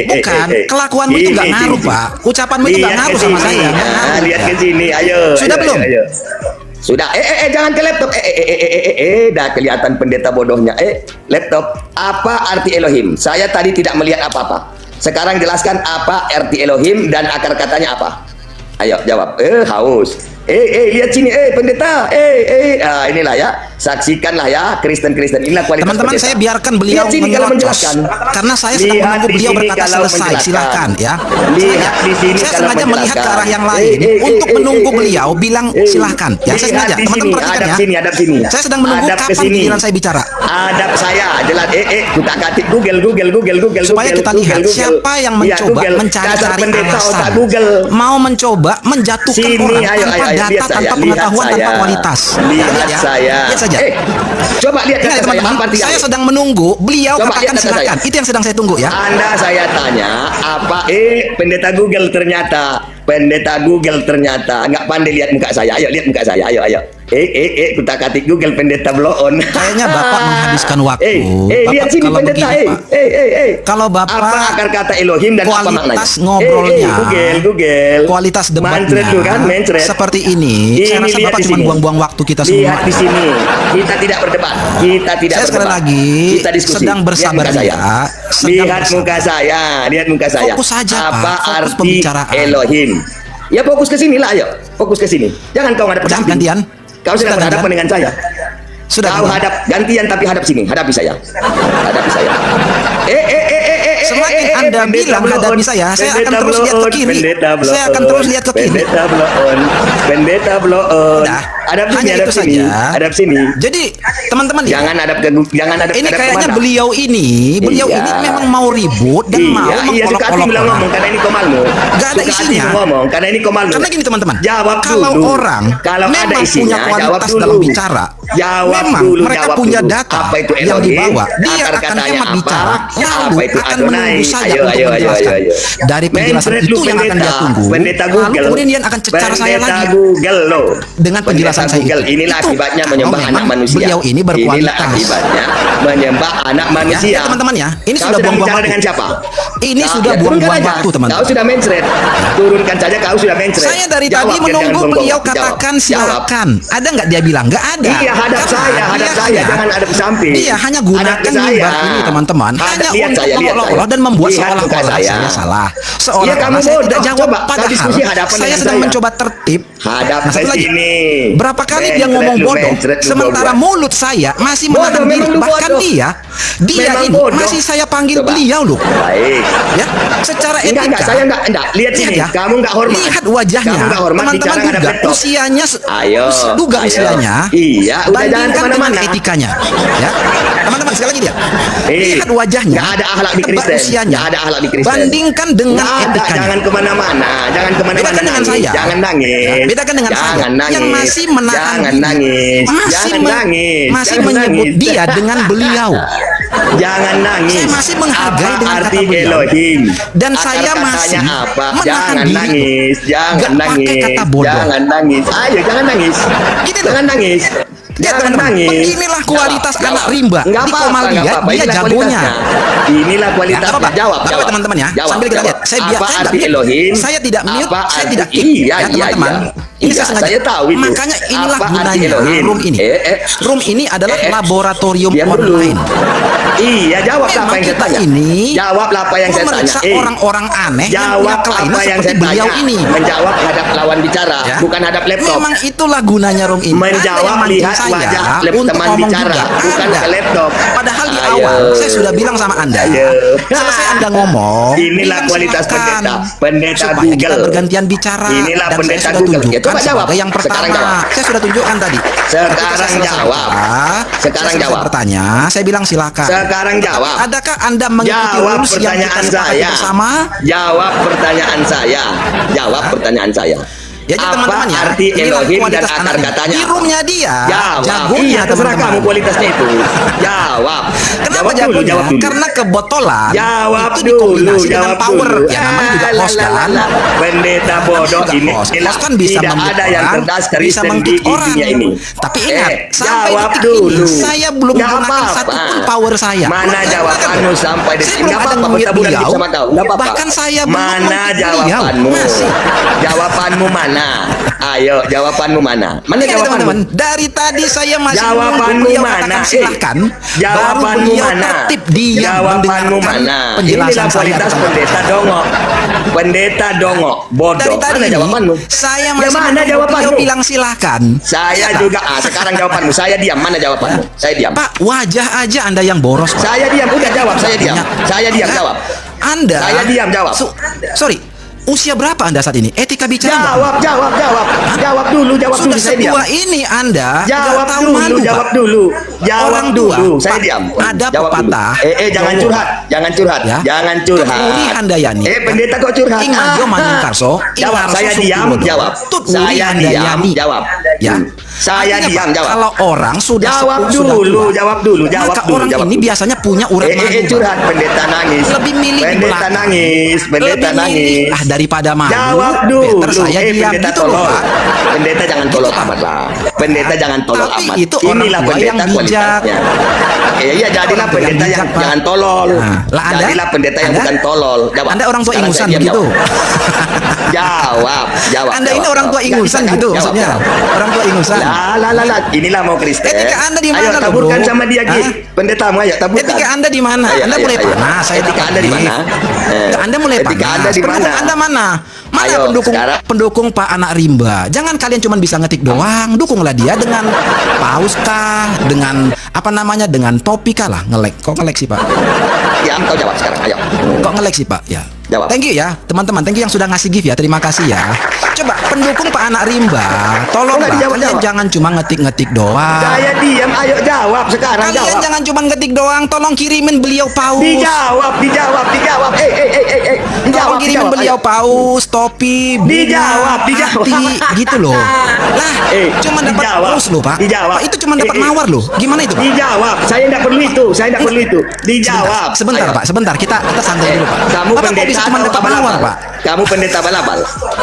bukan. Kelakuanmu itu nggak ngaruh, Pak. Ucapanmu itu nggak ngaruh sama saya. Nggak ngaruh, Lihat ya. ke sini, ayo. Sudah ayo, belum? ayo. Sudah. Jangan ke laptop. Dah kelihatan pendeta bodohnya. Laptop. Apa arti Elohim? Saya tadi tidak melihat apa-apa. Sekarang jelaskan apa arti Elohim dan akar katanya apa? Ayo jawab. Haus. Lihat sini, pendeta. Inilah ya. Saksikanlah ya, Kristen. Inilah kualitas Teman-teman, pendeta. saya biarkan beliau Lihat sini kalau menyelocos. menjelaskan. Karena saya sedang Lihat menunggu di beliau sini berkata kalau selesai. menjelaskan. Silakan ya. Lihat di sini Saya kalau sengaja melihat ke arah yang lain menjelaskan. untuk menunggu beliau bilang silakan. Ya, saya sengaja. Lihat di Teman-teman sini, perhatikan hadap ya. sini, hadap sini. Saya sedang menunggu Hadap ke kapan sini. giliran saya bicara. Adab saya jelas kutak-katik Google Supaya kita lihat siapa yang mencoba mencari-cari alasan, mau mencoba menjatuhkan Sini, orang ayo, tanpa ayo, data, lihat saya, tanpa lihat pengetahuan, tanpa saya. kualitas. Lihat Ya, saya. lihat saja. Coba lihat Ingat ya, data saya, teman-teman, apa artinya? saya sedang menunggu beliau Coba katakan lihat data silakan. saya. Itu yang sedang saya tunggu ya. Anda saya tanya apa? Pendeta Google ternyata. Pendeta Google ternyata nggak pandai lihat muka saya. Ayo lihat muka saya. Ayo. Kutak-katik Google pendeta blow on. Kayaknya Bapak menghabiskan waktu. Lihat Bapak sini kalau pendeta. begini, Pak. Kalau Bapak apa akar kata Elohim dan apa maknanya? kualitas ngobrolnya, Google. kualitas debatnya Mancret tuh kan, mancret. seperti ini, saya rasa lihat Bapak di cuma sini. buang-buang waktu kita semua. Lihat di sini. Kita tidak berdebat. Kita tidak Saya sekali berdebat. lagi Kita diskusi. sedang bersabar Lihat muka saya. ya. Sedang Lihat bersabar. muka saya. Lihat muka saya. Fokus saja, Pak. Apa Fokus arti pembicaraan. Elohim? Ya fokus ke sini lah, ayo. Fokus ke sini. Jangan kau ngadap ke Udah, samping. gantian. Kau sedang Sudah, berhadapan dengan saya. Sudah. Kau hadap gantian tapi hadap sini. Hadapi saya. Hadapi saya. Semakin Anda bilang hadapi saya akan terus lihat ke kiri. Saya akan terus lihat ke kiri. Pendeta blow on. Udah. Hadap sini, Hanya hadap itu sini. saja. Hadap sini. Jadi teman-teman ya, Jangan hadap ini hadap kayaknya kemana? beliau ini Iya. memang mau ribut dan mau Iya, suka hati mengolok-olok bilang orang. ngomong karena ini komalmu. Gak ada Suka hati isinya. ngomong karena ini komalmu. Karena gini teman-teman, Jawab kalau dulu. orang Kalau ada memang isinya, punya jawab kualitas dulu. dalam bicara, Jawab memang dulu, mereka jawab punya dulu. data Apa itu yang Elohim? dibawa, dia Akar akan katanya hemat apa? bicara, Apa lalu itu akan Adonai? menunggu saja Ayo, untuk ayo, menjelaskan. ayo. Dari penjelasan Mencret itu lu, yang akan dia pendeta. tunggu, Pendeta lalu Google. kemudian dia akan cecar saya Pendeta lagi Google lo. dengan penjelasan Pendeta saya Google. itu. Inilah Itu akibatnya kalau menyembah memang anak manusia. beliau ini berkualitas. Inilah akibatnya menyembah anak manusia. Ya, teman-teman ya, ini Kau sudah sedang buang-buang bicara waktu. dengan siapa? Ini Kau- sudah ya, turunkan buang-buang aja. waktu, teman-teman. Kau sudah mencret. Turunkan saja kau sudah mencret. Saya dari Jawab, tadi jangan menunggu bengong. beliau Jawab. katakan Jawab. silakan. Ada nggak dia bilang? Nggak ada. Iya, hadap Karena saya, hadap dia saya, hanya- jangan hadap ke samping. Dia hanya Hadap gunakan ke saya. mimbar ini teman-teman, Hadap- hanya lihat untuk saya, lihat mengolok-olok saya. dan membuat Lihat muka seolah-olah saya. saya salah. Iya, Seolah-olah kamu saya tidak bodoh. jawab. Coba, kau Padahal diskusi hadapan saya dengan sedang saya. mencoba tertib. Hadap Nah, ke satu lagi. sini. Berapa kali dia Mencret ngomong lu, bodoh, mencret lu, sementara bodoh. mulut saya masih Bodoh, menahan diri. memang lu Bahkan bodoh. dia Memang ini bodoh. masih saya panggil Coba. beliau loh. Baik. Ya, secara Enggak, etika. saya enggak. Lihat sini, ya. kamu enggak hormat. Lihat wajahnya. Kamu enggak hormat Teman-teman bicara ngadap duga laptop. usianya, Ayo, duga ayo. usianya. Iya, udah jangan bandingkan dengan kemana-mana. etikanya. Ya, teman-teman sekali lagi dia. Eh, Lihat wajahnya. nggak ada akhlak di tebak Kristen. usianya. Nggak ada akhlak di Kristen. Bandingkan dengan Nggak ada, etikanya. jangan kemana-mana. Jangan kemana-mana. Bedakan dengan nangis. saya. Jangan nangis. Ya, bedakan dengan saya. Jangan nangis. Yang masih menahan Jangan diri. nangis. Masih Jangan nangis. Masih Jangan menyebut nangis. dia dengan beliau. Jangan nangis. Saya masih menghargai apa dengan arti kata beliau. Elohim? Dan Akar saya katanya masih apa? menahan Jangan diri. nangis. Jangan Nggak pakai nangis. kata bodoh. Jangan nangis. Ayo, jangan nangis. Gitu loh. Jangan nangis. Ya, Jangan teman-teman, nangis. beginilah kualitas Jawab, anak jawab. rimba. Nggak Di apa-apa, Komalia, nggak apa-apa. dia Inilah jagonya. kualitasnya. Inilah Ya, kualitasnya. nggak apa-apa. Jawab, Nggak jawab. apa-apa, teman-teman ya. Jawab, Sambil kita jawab. lihat. Saya Apa nggak arti mute. Elohim? Saya tidak mute, Apa saya arti- tidak kick. Iya, Ya, iya, teman-teman. iya. Ini Iya, saya sengaja. saya tahu itu. Makanya inilah Apa arti gunanya Elohim? room ini. Room ini adalah laboratorium Diam dulu. online. Iya, jawab apa Memang yang saya kita tanya. ini Jawablah apa yang saya tanya. memeriksa orang-orang aneh yang punya Jawab kelainan apa yang seperti saya beliau tanya. ini. Menjawab hadap lawan bicara, Ya. bukan hadap laptop. Memang itulah gunanya room ini. Menjawab Anda yang mancing lihat saya wajah untuk teman ngomong bicara, juga. bukan Anda. ke laptop. Padahal di Ayo. awal saya sudah bilang sama Anda. Ayo. Selesai Anda ngomong, Inilah bilang kualitas silakan. pendeta Supaya Google. kita bergantian bicara. Inilah Dan pendeta saya sudah Google. Ya, tunjukkan coba jawab. sebagai yang pertama. Sekarang jawab. Saya sudah tunjukkan tadi. Sekarang Ketika saya selesai jawab. berkata, Sekarang saya selesai jawab. bertanya, saya bilang silakan. Sekarang jawab. Adakah Anda mengikuti Jawab rules yang kita pertanyaan sepakati saya. bersama? Jawab pertanyaan saya. Jawab pertanyaan saya. Ya, jadi Apa teman-teman ya, arti inilah Elohim dan kualitas akar anaknya. katanya? Di roomnya dia, Jawab. jagonya Iya, terserah teman-teman. kamu kualitasnya itu. Jawab. Kenapa Jawab dulu, jagonya? jawab dulu. Karena kebotolan Jawab itu dulu, dikombinasi dengan jawab power. dulu. Ya namanya juga host kan. Pendeta bodoh Juga ini. host. Inilah, Host kan bisa tidak membuat ada yang orang, cerdas bisa Kristen di mengkik orang. dunia ini. Tapi ingat, sampai jawab detik dulu. ini saya belum Nggak menggunakan apa-apa. satupun power saya. Mana Belum jawabanmu ada. sampai Saya detik belum nggak ada apa-apa, nge-mute kita bukan beliau. sama kau. Nggak apa-apa. Bahkan saya belum Mana meng-mute beliau. jawabanmu? Masih. Jawabanmu mana? Ayo, jawabanmu mana? Mana Ingat, jawabanmu? teman-teman, dari tadi saya masih Jawabanmu menunggu beliau mana? katakan silahkan. Jawabanmu baru beliau mana? tertib diam Jawabanmu mendengarkan mana? penjelasan Inilah saya. kualitas teman-teman. pendeta dongo. Pendeta dongo, bodoh. Dari tadi Mana jawabanmu? saya Ya, masih mana menunggu jawabanmu? beliau bilang silahkan. Saya Ya, juga. Sekarang jawabanmu. Saya diam. Mana jawabanmu? Saya diam. Pak, wajah aja Anda yang boros, Pak. Saya diam. Udah jawab. Saya diam. Saya diam. Ya, Jawab. Anda. Saya diam, jawab. Sorry. Usia berapa Anda saat ini? Etika bicara. Jawab. Jawab dulu. Jawab Sudah dulu. Saya diam. setua ini Anda. Jawab nggak tahu dulu, malu, jawab Pak. dulu. Jawab Orang dulu. tua, Saya Pak, diam. ada Jawab dulu. pepatah. Jangan Jawa. curhat. Jangan curhat. Ya. Jangan curhat. Tut Uli Handayani. Pendeta kok curhat? Ingajo Manung Karso. Jawab. Ingarso Saya diam. Sukulodo. Jawab. Tut Uli Saya diam. Handayani. Jawab. Ya. Saya Artinya, diam. Pak, Jawab. Kalau orang sudah Jawab sepuh, sudah dulu, tua, jawab dulu, jawab maka dulu, orang jawab ini dulu. biasanya punya urat malu. Pak. Curhat. Pendeta nangis. Lebih milih di Pendeta belakang. nangis. Pendeta Lebih milih, nangis. daripada malu. Jawab dulu. Better saya diam Pendeta gitu loh, tolol. Pak. Pendeta jangan tolol Gitu, Pak. amat lah. Pendeta jangan tolol Tapi amat. itu orang Inilah tua pendeta yang bijak. kualitasnya. Iya, jadilah Orang tua yang pendeta bijak, yang Pak. jangan tolol. Nah, lah Anda? Jadilah pendeta yang Anda? bukan tolol. Jawab. Anda orang tua Sekarang ingusan saya diam, gitu. Jawab. Jawab. Anda ini jawab, orang tua jawab. ingusan Nggak bisa, gitu kan? Jawab, maksudnya. jawab. Orang tua ingusan. Lah. Inilah mau Kristen. Etika Anda di mana, Ayo loh, taburkan bro? sama dia, Git. Hah? Pendetamu, ayo taburkan. Etika Anda di mana? Ayo, Anda ayo, mulai ayo. panas. Saya Etika dapat Anda di lift. mana? Anda mulai Etika panas. Anda di Pendukung mana? Anda mana? Mana Ayo, sekarang. pendukung Pak Anak Rimba? Jangan kalian cuma bisa ngetik doang. Dukunglah dia dengan paus kah, dengan apa namanya, dengan topi kah lah. Ngelek. Kok ngelek sih, Pak? Ya, kau jawab sekarang. Ayo. Kok ngelek sih, Pak? Ya. Jawab. Thank you ya, teman-teman. Thank you yang sudah ngasih gift ya. Terima kasih ya. Coba pendukung Pak Anak Rimba, tolonglah Nggak dijawab, kalian jawab. jangan cuma ngetik-ngetik doang. Saya diam. Ayo jawab sekarang. Kalian Jawab. jangan cuma ngetik doang, tolong kirimin beliau paus. Dijawab. Tolong kirimin beliau paus, topi, bunga, Dijawab. hati, gitu loh. Lah, cuma dapat dijawab. paus loh, Pak. Dijawab. Pak, itu cuma dapat mawar loh. Gimana itu, Pak? Dijawab. Saya tidak perlu itu. Dijawab. Sebentar, Ayo. Pak. Sebentar. Kita santai dulu, Pak. Kamu Bapak kok pendeta bisa cuma atau dapat abal-abal? mawar, Pak? Kamu pendeta balabal.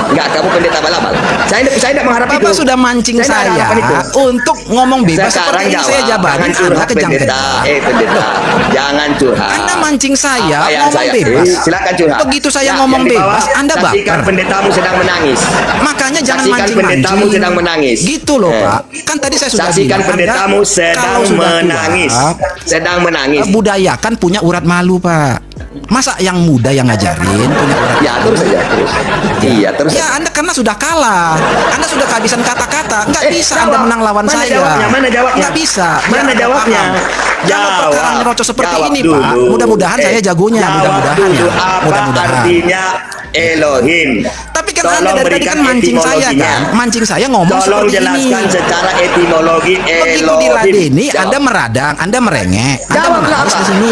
Enggak, kamu pendeta balabal. Saya tidak mengharap itu. Bapak sudah mancing Saya saya tidak mengharapkan itu. untuk ngomong bebas Sekarang seperti ini. jawab. Saya jabarin Jangan Anda curhat pendeta. kejang-kejang. Pendeta. Jangan curhat. Anda mancing saya Apa yang ngomong saya- bebas. Silakan curhat. Begitu saya Ya, ngomong yang di bawah, bebas, Anda saksikan baper. pendetamu sedang menangis. Makanya jangan Saksikan pendetamu mancing-mancing. sedang menangis. Gitu loh, Pak. Kan tadi saya sudah Saksikan bilang, pendetamu Anda sedang kalau sudah tua, menangis. Sedang menangis. budayakan punya urat malu, Pak. Masa yang muda yang ngajarin punya urat Ya, terus saja, terus. Iya, terus. Ya, Anda karena sudah kalah. Anda sudah kehabisan kata-kata. Nggak bisa jawab. Anda menang lawan Mana saya. jawabnya? Mana jawabnya? Nggak bisa. Mana Biar Anda jawabnya? paham. Kalau Jawab. perkara ngerocos seperti Jawab ini, dulu. Pak, mudah-mudahan saya jagonya. Jawab Mudah-mudahan dulu. ya. Apa Mudah-mudahan. artinya Elohim? Tapi kan Tolong Anda dari tadi berikan kan mancing saya etimologinya. kan. Mancing saya ngomong Tolong seperti ini. jelaskan secara etimologi Begitu Elohim. diladeni, Jawab. Anda meradang, Anda merengek, Anda Jawab menangis apa? di sini.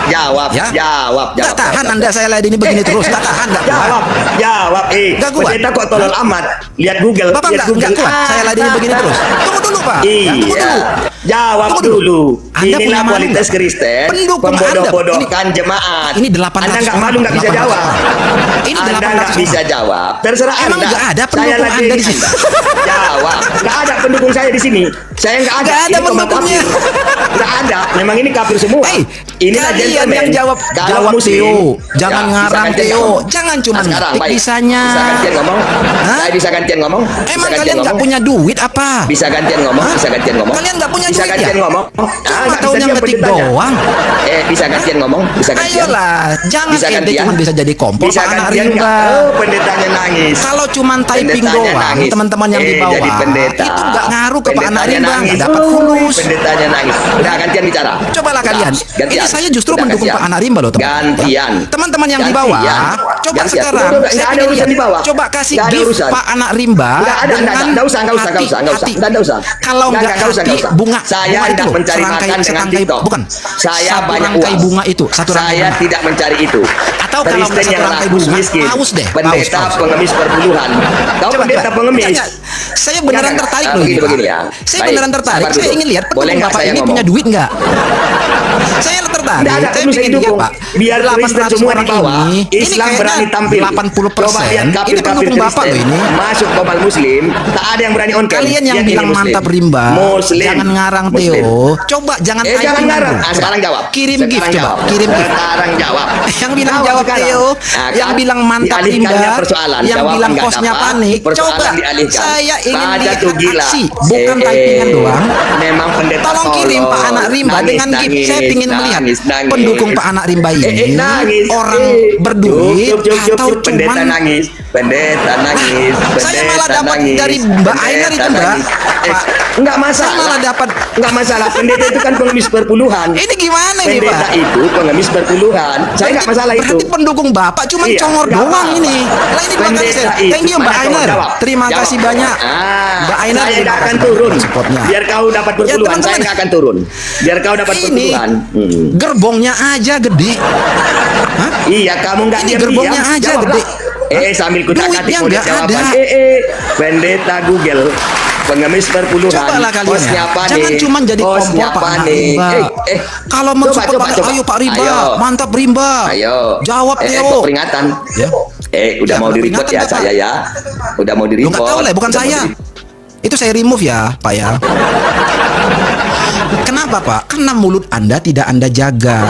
Jawab. Ya? Jawab. Nggak tahan Anda saya ladeni begini terus. Nggak tahan, nggak kuat. Jawab. Nggak kuat. Pendeta kok tolol amat. Lihat Google. Bapak lihat nggak kuat. Saya ladeni begini terus. Tunggu dulu, Pak. Ya, tunggu Iya. dulu. Jawab Tunggu dulu. Anda punya Inilah malu kualitas nggak? Kristen. Pendukung Membodoh-bodohkan jemaat. Ini 800 Anda nggak orang, malu, nggak bisa 800 jawab. orang. Ini Anda 800 nggak bisa orang. jawab. Terserah Emang Anda. nggak ada Saya pendukung lagi Anda di sini? Jawab. Nggak ada pendukung saya di sini. Saya nggak ada. Nggak ada Ini komando pendukungnya. api. Nggak ada. Memang ini kafir semua. Inilah kalian gentleman. yang jawab Kalau muslim, Theo. Jangan bisa ngarang gantian Theo. ngomong. Jangan cuma Sekarang, ngetik baik. bisanya. Bisa gantian ngomong. Hah? Saya bisa gantian ngomong. Emang Bisa gantian kalian nggak ngomong. punya duit apa? Bisa gantian ngomong. Hah? Bisa gantian ngomong. Kalian nggak punya Bisa duit gantian ya? ngomong. Cuma nggak taunya bisa ngetik pendetanya. doang. Bisa gantian ngomong. Bisa gantian. Ayolah, jangan Bisa ente gantian. cuma bisa jadi kompor Bisa Pak anak gantian rimba. nggak? Oh, pendetanya nangis. Kalau cuma typing Pendetanya doang, nangis. teman-teman yang di bawah Jadi pendeta. itu nggak ngaruh ke Pak anak Pendetanya rimba, nangis. nggak dapat fulus. Pendetanya nangis. Udah gantian bicara. Cobalah Udah, kalian. gantian. Ini saya justru Udah, mendukung gantian. Pak anak rimba loh, teman. Gantian. Teman-teman yang di bawah, Gantian. coba Gantian. sekarang. Udah, Saya nggak ada pengen urusan lihat. di bawah. Coba kasih Nggak ada gift urusan. Pak anak rimba. Nggak ada, dengan nggak usah. hati. Nggak usah. Kalau nggak hati, bunga. Saya bunga itu tidak loh, mencari makan dengan serangkai, TikTok. bukan. Saya satu banyak rangkai uang. bunga itu, satu rangkai Saya bunga. tidak mencari itu. Atau kalau nggak Kristen satu yang rangkai rakus bunga, miskin. paus deh, Pendeta paus. pengemis perpuluhan. Kau pendeta pengemis. Enggak. Saya beneran Enggak, tertarik enggak. loh. Begini, Pak. begini ya. Saya Baik, beneran tertarik. sabar Saya dulu. ingin lihat Boleh pendukung nggak Bapak saya ini ngomong? punya duit nggak? Saya tertarik. Tidak ada Saya terus ingin lihat didukung. Pak. Biar Kristen 800 semua di orang bawah, ini Islam kayaknya berani tampil. 80%. Coba lihat Ini kafir-kafir pendukung Bapak loh Kristen ini. masuk komal Muslim, tak ada yang berani on cam. Kalian yang ini bilang Muslim. mantap rimba, Muslim. jangan ngarang Muslim. Theo. Coba jangan jangan typing ngarang. dulu. Sekarang jawab. Kirim Sekarang gift coba. jawab. Kirim gift. Sekarang jawab. Yang bilang jawab sekarang. Theo, Nah, yang kan? bilang mantap Dialihkannya rimba, persoalan. yang Jawaban bilang nggak kosnya dapat, panik. persoalan Coba dialihkan. saya ingin Baca lihat tuh gila. aksi, bukan typingan doang. Memang pendeta Tolong kirim Pak Anak Rimba Nangis, dengan gift. nangis, Saya ingin melihat nangis. pendukung Pak Anak Rimba ini Nangis. orang berduit atau Pendeta cuman nangis. Pendeta nangis. saya malah Pendeta dapat nangis. dari Mbak Pendeta Ainer itu, Mbak. nangis. Pak, Enggak saya masalah. malah dapat. Enggak masalah. Pendeta itu kan pengemis perpuluhan. Ini gimana ini Pak? Pendeta itu pengemis perpuluhan. Saya enggak masalah itu. Berarti pendukung Bapak cuma Iya, congor nggak doang apa-apa. ini. Lah ini dua kali Pendeta saya. itu. Thank you Mbak Mana kamu Ainer. jawab? Terima Jawab. kasih banyak. Mbak Ainer, Saya terima tidak akan kasih turun. banyak supportnya. Biar kau dapat Ya, perpuluhan, saya teman-teman. nggak akan turun. Biar kau dapat Ini perpuluhan. gerbongnya aja gede. Hah? Iya, kamu nggak Ini diam-diam. gerbongnya aja Jawablah. gede. Sambil kutak-atik Duitnya mau nggak jawaban. ada. Pendeta Google. Pengemis perpuluhan. Cobalah kalian Hostnya ya. panik. Jangan cuma jadi Hostnya kompor Pak Anak panik. Rimba. Kalau mensupport coba, Pak, coba. ayo Pak Rimba, Ayo. mantap Rimba. Ayo. Jawab Theo. kok peringatan. Ya. Udah Ya, mau di-report peringatan, ya Bapak. saya ya. Udah mau Lu di-report. nggak tahu lah, bukan Udah mau saya. di-report. Itu saya remove ya, Pak ya. Kenapa Pak? Karena mulut Anda tidak Anda jaga.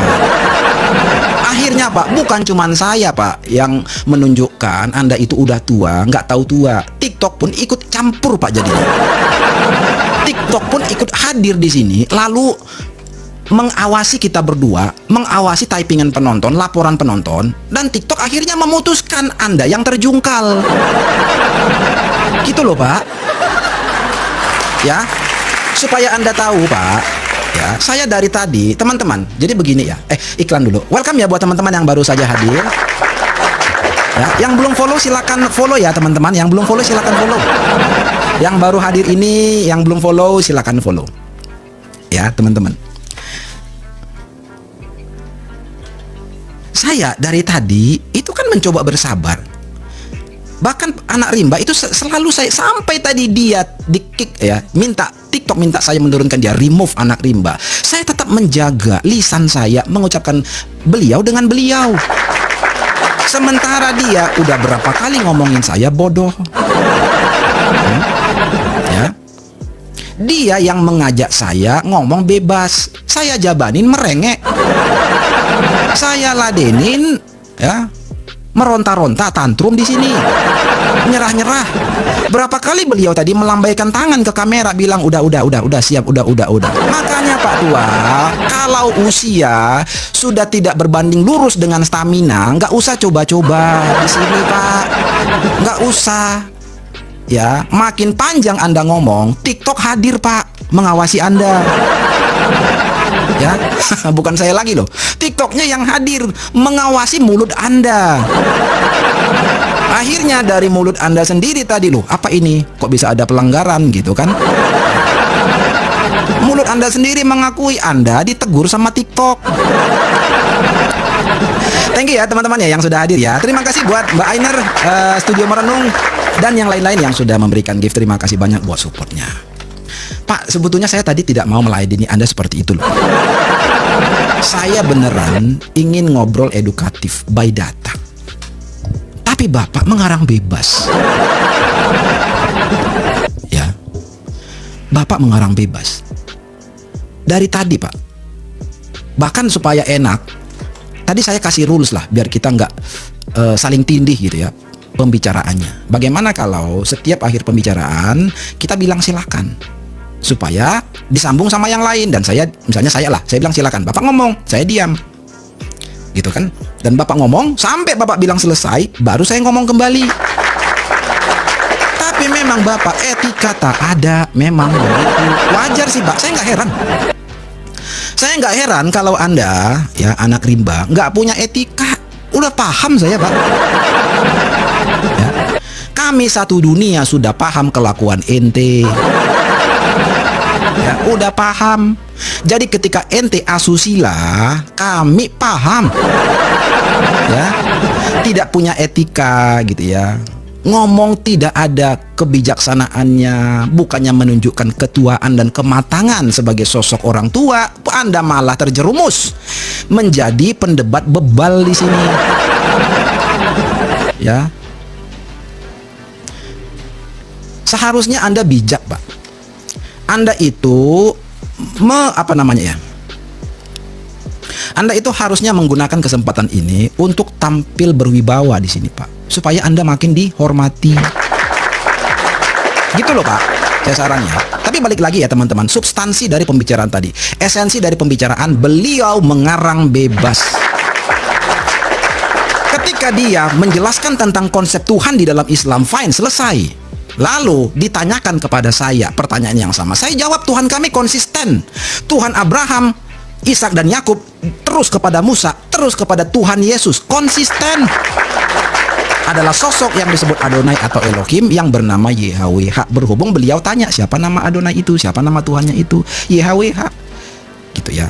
Akhirnya Pak, bukan cuman saya Pak yang menunjukkan Anda itu udah tua, nggak tahu tua. TikTok pun ikut campur Pak jadinya. TikTok pun ikut hadir di sini, lalu mengawasi kita berdua, mengawasi typingan penonton, laporan penonton, dan TikTok akhirnya memutuskan Anda yang terjungkal. Gitu loh Pak. Ya, supaya Anda tahu Pak, ya, saya dari tadi, teman-teman, jadi begini ya, iklan dulu. Welcome ya buat teman-teman yang baru saja hadir. Ya, yang belum follow silakan follow ya teman-teman. Yang belum follow silakan follow. Yang baru hadir ini, yang belum follow silakan follow. Ya teman-teman. Saya dari tadi itu kan mencoba bersabar. Bahkan Anak Rimba itu selalu saya sampai tadi dia di kick ya, minta TikTok minta saya menurunkan dia, remove Anak Rimba. Saya tetap menjaga lisan saya mengucapkan beliau dengan beliau. Sementara dia udah berapa kali ngomongin saya bodoh. Ya. Dia yang mengajak saya ngomong bebas. Saya jabanin merengek. Saya ladenin ya. Meronta-ronta tantrum di sini. Nyerah-nyerah. Berapa kali beliau tadi melambaikan tangan ke kamera bilang udah siap, udah. Makanya Pak Tua, kalau usia sudah tidak berbanding lurus dengan stamina, nggak usah coba-coba di sini Pak. Nggak usah. Ya, makin panjang Anda ngomong, TikTok hadir Pak, mengawasi Anda. Ya, bukan saya lagi loh. TikToknya yang hadir mengawasi mulut Anda. Akhirnya dari mulut Anda sendiri tadi loh, apa ini? Kok bisa ada pelanggaran gitu kan? Mulut Anda sendiri mengakui Anda ditegur sama TikTok. Thank you ya teman-teman ya yang sudah hadir ya. Terima kasih buat Mbak Ainer, Studio Merenung, dan yang lain-lain yang sudah memberikan gift. Terima kasih banyak buat supportnya. Pak, sebetulnya saya tadi tidak mau meladeni Anda seperti itu loh. Saya beneran ingin ngobrol edukatif by data. Tapi Bapak mengarang bebas. Ya. Bapak mengarang bebas. Dari tadi Pak, Bahkan supaya enak, tadi saya kasih rules lah biar kita nggak saling tindih gitu ya pembicaraannya. Bagaimana kalau setiap akhir pembicaraan kita bilang silakan, supaya disambung sama yang lain. Dan saya, misalnya saya bilang silakan, Bapak ngomong, saya diam, gitu kan. Dan Bapak ngomong sampai Bapak bilang selesai, baru saya ngomong kembali. Tapi memang Bapak etika tak ada, memang begitu. Wajar sih Pak, saya nggak heran. Saya nggak heran kalau Anda, ya anak rimba, nggak punya etika. Udah paham saya Pak. Ya. Kami satu dunia sudah paham kelakuan ente. Ya, udah paham. Jadi ketika ente asusila, kami paham. Ya, tidak punya etika gitu ya. Ngomong tidak ada kebijaksanaannya, bukannya menunjukkan ketuaan dan kematangan sebagai sosok orang tua, Anda malah terjerumus menjadi pendebat bebal di sini. Ya. Seharusnya Anda bijak, Pak. Anda itu Anda itu harusnya menggunakan kesempatan ini untuk tampil berwibawa di sini, Pak, supaya Anda makin dihormati. Gitu loh, Pak. Saya sarannya. Tapi balik lagi ya, teman-teman, substansi dari pembicaraan tadi, esensi dari pembicaraan, beliau mengarang bebas. Ketika dia menjelaskan tentang konsep Tuhan di dalam Islam, fine, selesai. Lalu ditanyakan kepada saya pertanyaan yang sama. Saya jawab, Tuhan kami konsisten. Tuhan Abraham, Ishak dan Yakub, terus kepada Musa, terus kepada Tuhan Yesus. Konsisten. Adalah sosok yang disebut Adonai atau Elohim yang bernama YHWH. Berhubung beliau tanya siapa nama Adonai itu, siapa nama Tuhannya itu, YHWH. Gitu ya.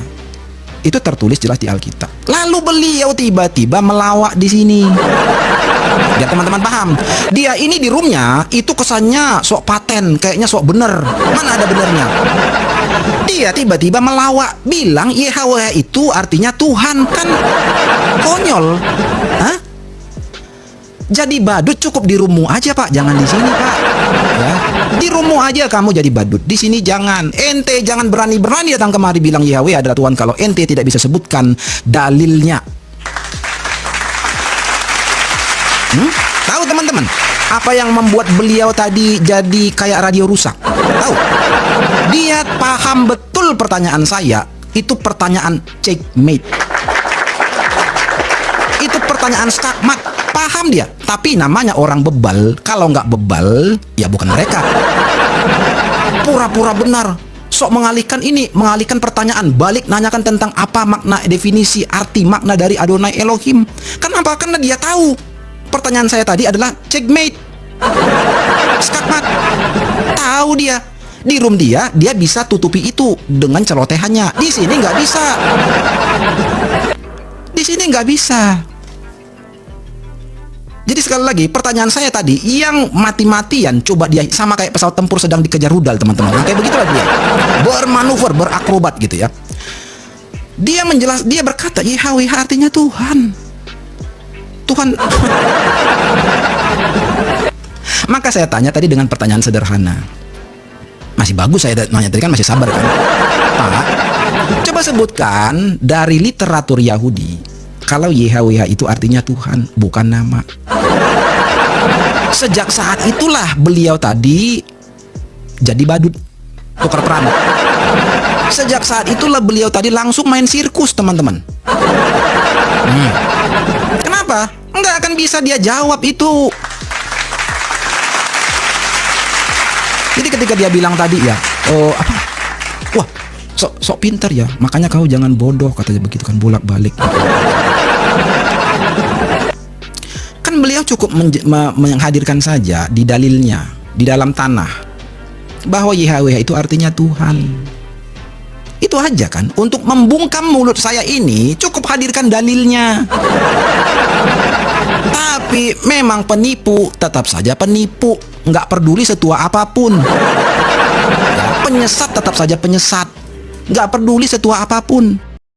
Itu tertulis jelas di Alkitab. Lalu beliau tiba-tiba melawak di sini. Biar teman-teman paham. Dia ini di roomnya itu kesannya sok paten, kayaknya sok bener. Mana ada benernya? Dia tiba-tiba melawak, bilang YHWH itu artinya Tuhan. Kan konyol. Hah? Jadi badut cukup di rummu aja Pak, jangan di sini Pak. Ya, di rummu aja kamu jadi badut. Di sini jangan. Ente jangan berani-berani datang kemari bilang Yahweh adalah Tuhan kalau ente tidak bisa sebutkan dalilnya. Tahu teman-teman, apa yang membuat beliau tadi jadi kayak radio rusak? Tahu? Dia paham betul pertanyaan saya. Itu pertanyaan checkmate. Itu pertanyaan skakmat. Paham dia. Tapi namanya orang bebal. Kalau nggak bebal, ya bukan mereka. Pura-pura benar. Sok mengalihkan ini, mengalihkan pertanyaan, balik nanyakan tentang apa makna, definisi, arti, makna dari Adonai Elohim. Kenapa? Karena dia tahu pertanyaan saya tadi adalah checkmate, skakmat. Tahu dia. Di room dia bisa tutupi itu dengan celotehannya. Di sini nggak bisa. Di sini nggak bisa. Jadi sekali lagi, pertanyaan saya tadi yang mati-matian, coba dia sama kayak pesawat tempur sedang dikejar rudal, teman-teman. Kayak begitulah dia. Bermanuver, berakrobat gitu ya. Dia berkata, YHWH artinya Tuhan. Tuhan. Maka saya tanya tadi dengan pertanyaan sederhana. Masih bagus saya nanya tadi kan, masih sabar kan? Pak, coba sebutkan dari literatur Yahudi kalau YHWH itu artinya Tuhan, bukan nama. Sejak saat itulah beliau tadi jadi badut, tukar peran. Sejak saat itulah beliau tadi langsung main sirkus, teman-teman. Kenapa? Nggak akan bisa dia jawab itu. Jadi ketika dia bilang tadi ya, wah, sok pintar ya, makanya kau jangan bodoh, katanya begitu kan, bolak-balik. Kan beliau cukup menghadirkan saja di dalilnya, di dalam tanah, bahwa YHWH itu artinya Tuhan. Itu aja kan. Untuk membungkam mulut saya ini cukup hadirkan dalilnya. Tapi memang penipu tetap saja penipu, nggak peduli setua apapun. Ya, penyesat tetap saja penyesat, nggak peduli setua apapun.